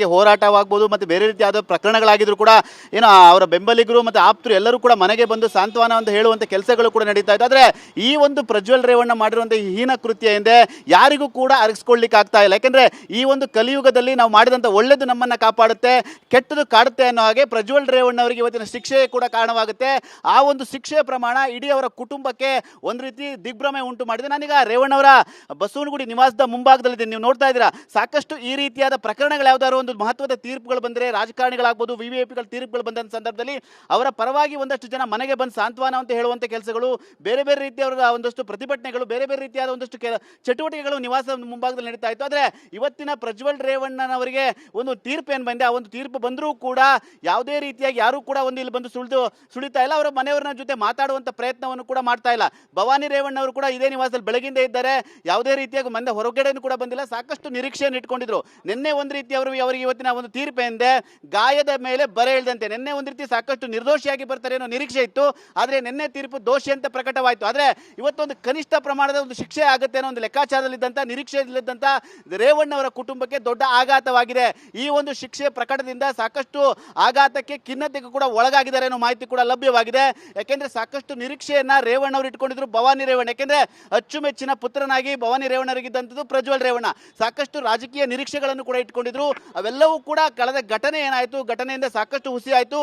ಹೋರಾಟವಾಗಬಹುದು ಮತ್ತೆ ಬೇರೆ ರೀತಿಯಾದ ಪ್ರಕರಣಗಳಾಗಿದ್ರು ಕೂಡ ಏನೋ ಅವರ ಬೆಂಬಲಿಗರು ಮತ್ತೆ ಆಪ್ತರು ಎಲ್ಲರೂ ಕೂಡ ಮನೆಗೆ ಬಂದು ಸಾಂತ್ವನ ಅಂತ ಹೇಳುವಂತ ಕೆಲಸಗಳು ಕೂಡ ನಡೀತಾ ಇದೆ. ಆದ್ರೆ ಈ ಒಂದು ಪ್ರಜ್ವಲ್ ರೇವಣ್ಣ ಮಾಡಿರುವಂತ ಈ ಹೀನ ಕೃತ್ಯ ಹಿಂದೆ ಯಾರಿಗೂ ಕೂಡ ಅರಗಿಸ್ಕೊಳ್ಳಿಕ್ಕೆ ಆಗ್ತಾ ಇಲ್ಲ. ಯಾಕಂದ್ರೆ ಈ ಒಂದು ಕಲಿಯುಗದಲ್ಲಿ ನಾವು ಮಾಡಿದಂತ ಒಳ್ಳೇದು ನಮ್ಮನ್ನ ಕಾಪಾಡುತ್ತೆ, ಕೆಟ್ಟದು ಕಾಡುತ್ತೆ ಅನ್ನೋ ಹಾಗೆ ಪ್ರಜ್ವಲ್ ರೇವಣ್ಣ ಅವರಿಗೆ ಇವತ್ತಿನ ಶಿಕ್ಷೆ ಕೂಡ ಕಾರಣವಾಗುತ್ತೆ. ಆ ಒಂದು ಶಿಕ್ಷೆಯ ಪ್ರಮಾಣ ಇಡೀ ಅವರ ಕುಟುಂಬಕ್ಕೆ ಒಂದು ರೀತಿ ದಿಗ್ಭ್ರಮೆ ಉಂಟು ಮಾಡಿದೆ. ನಾನೀಗ ರೇವಣ್ಣ ಅವರ ಬಸವನಗುಡಿ ನಿವಾಸದ ಮುಂಭಾಗದಲ್ಲಿದ್ದೀನಿ. ನೀವು ನೋಡ್ತಾ ಇದ್ದೀರಾ, ಸಾಕಷ್ಟು ಈ ರೀತಿಯಾದ ಪ್ರಕರಣಗಳು ಯಾವ್ದಾದ್ರು ಒಂದು ಮಹತ್ವದ ತೀರ್ಪುಗಳು ಬಂದರೆ, ರಾಜಕಾರಣಿಗಳಾಗಬಹುದು, ವಿವಿಐಪಿಗಳ ತೀರ್ಪುಗಳು ಬಂದ ಸಂದರ್ಭದಲ್ಲಿ ಅವರ ಪರವಾಗಿ ಒಂದಷ್ಟು ಜನ ಮನೆಗೆ ಬಂದು ಸಾಂತ್ವನ ಅಂತ ಹೇಳುವಂತ ಕೆಲಸಗಳು, ಬೇರೆ ಬೇರೆ ರೀತಿಯವರ ಒಂದಷ್ಟು ಪ್ರತಿಭಟನೆಗಳು, ಬೇರೆ ಬೇರೆ ರೀತಿಯಾದ ಒಂದಷ್ಟು ಚಟುವಟಿಕೆಗಳು ನಿವಾಸದ ಮುಂಭಾಗದಲ್ಲಿ ನಡೀತಾ ಇತ್ತು. ಆದರೆ ಇವತ್ತಿನ ಪ್ರಜ್ವಲ್ ರೇವಣ್ಣನವರಿಗೆ ಒಂದು ತೀರ್ಪು ಏನು ಬಂದೆ, ಆ ಒಂದು ತೀರ್ಪು ಬಂದರೂ ಕೂಡ ಯಾವುದೇ ರೀತಿಯಾಗಿ ಯಾರು ಕೂಡ ಒಂದು ಇಲ್ಲಿ ಬಂದು ಸುಳಿತಾ ಇಲ್ಲ. ಅವರ ಮನೆಯವರ ಜೊತೆ ಮಾತಾಡುವಂತ ಪ್ರಯತ್ನವನ್ನು ಕೂಡ ಮಾಡ್ತಾ ಇಲ್ಲ. ಭವಾನಿ ರೇವಣ್ಣ ಅವರು ಕೂಡ ಇದೇ ನಿವಾಸದಲ್ಲಿ ಬೆಳಗಿಂದ ಇದ್ದಾರೆ. ಯಾವುದೇ ರೀತಿಯಾಗಿ ಮಂದೆ ಹೊರಗಡೆನೂ ಕೂಡ ಬಂದಿಲ್ಲ. ಸಾಕಷ್ಟು ನಿರೀಕ್ಷೆಯನ್ನು ಇಟ್ಕೊಂಡಿದ್ರು. ನಿನ್ನೆ ಒಂದು ರೀತಿ ಅವರಿಗೆ ಇವತ್ತಿನ ಒಂದು ತೀರ್ಪು ಎಂದೆ ಗಾಯದ ಮೇಲೆ ಬರೆ ಇಳಿದಂತೆ. ನಿನ್ನೆ ಒಂದು ರೀತಿ ಸಾಕಷ್ಟು ನಿರ್ದೋಷಿಯಾಗಿ ಬರ್ತಾರೆ ಅನ್ನೋ ನಿರೀಕ್ಷೆ ಇತ್ತು. ಆದರೆ ನಿನ್ನೆ ತೀರ್ಪು ದೋಷಿ ಅಂತ ಪ್ರಕಟವಾಯಿತು. ಆದರೆ ಇವತ್ತೊಂದು ಕನಿಷ್ಠ ಪ್ರಮಾಣದ ಒಂದು ಶಿಕ್ಷೆ ಆಗುತ್ತೆ ಅನ್ನೋ ಒಂದು ಲೆಕ್ಕಾಚಾರದಲ್ಲಿದ್ದಂಥ, ನಿರೀಕ್ಷೆಯಲ್ಲಿದ್ದಂಥ ರೇವಣ್ಣ ಅವರ ಕುಟುಂಬಕ್ಕೆ ದೊಡ್ಡ ಆಘಾತವಾಗಿದೆ. ಈ ಒಂದು ಶಿಕ್ಷೆ ಪ್ರಕಟದಿಂದ ಸಾಕಷ್ಟು ಆಘಾತಕ್ಕೆ, ಖಿನ್ನತೆಗೂ ಕೂಡ ಒಳಗಾಗಿದ್ದಾರೆ ಅನ್ನೋ ಮಾಹಿತಿ ಕೂಡ ಲಭ್ಯವಾಗಿದೆ. ಯಾಕೆಂದ್ರೆ ಸಾಕಷ್ಟು ನಿರೀಕ್ಷೆಯನ್ನ ರೇವಣ್ಣ ಅವರು ಇಟ್ಕೊಂಡಿದ್ರು. ಭವಾನಿ ರೇವಣ್ಣ, ಯಾಕೆಂದ್ರೆ ಅಚ್ಚುಮೆಚ್ಚಿನ ಪುತ್ರನಾಗಿ ಭವಾನಿ ರೇವಣ್ಣರಿಗಿದ್ದಂಥದ್ದು ಪ್ರಜ್ವಲ್ ರೇವಣ್ಣ. ಸಾಕಷ್ಟು ರಾಜಕೀಯ ನಿರೀಕ್ಷೆಗಳನ್ನು ಕೂಡ ಇಟ್ಕೊಂಡಿದ್ರು. ಅವೆಲ್ಲವೂ ಕೂಡ ಕಳೆದ ಘಟನೆ ಏನಾಯಿತು, ಘಟನೆಯಿಂದ ಸಾಕಷ್ಟು ಹುಸಿ ಆಯಿತು.